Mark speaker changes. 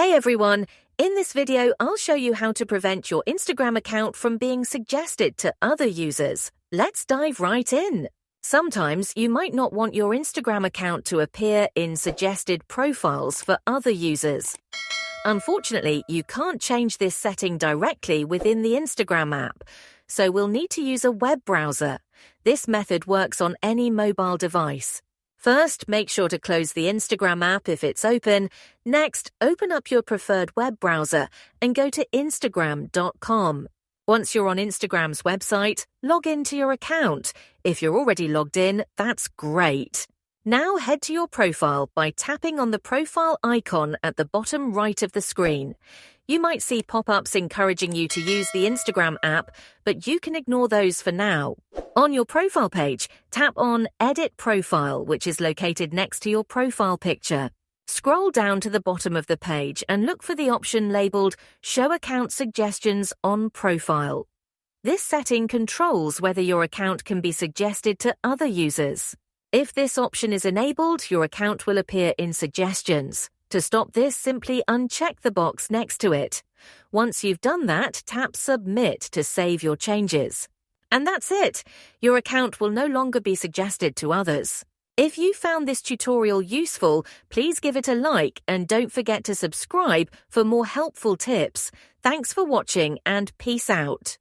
Speaker 1: Hey everyone! In this video, I'll show you how to prevent your Instagram account from being suggested to other users. Let's dive right in. Sometimes you might not want your Instagram account to appear in suggested profiles for other users. Unfortunately, you can't change this setting directly within the Instagram app, so we'll need to use a web browser. This method works on any mobile device. First, make sure to close the Instagram app if it's open. Next, open up your preferred web browser and go to Instagram.com. Once you're on Instagram's website, log into your account. If you're already logged in, that's great. Now head to your profile by tapping on the profile icon at the bottom right of the screen. You might see pop-ups encouraging you to use the Instagram app, but you can ignore those for now. On your profile page, tap on Edit Profile, which is located next to your profile picture. Scroll down to the bottom of the page and look for the option labeled Show Account Suggestions on Profile. This setting controls whether your account can be suggested to other users. If this option is enabled, your account will appear in Suggestions. To stop this, simply uncheck the box next to it. Once you've done that, tap Submit to save your changes. And that's it! Your account will no longer be suggested to others. If you found this tutorial useful, please give it a like and don't forget to subscribe for more helpful tips. Thanks for watching and peace out.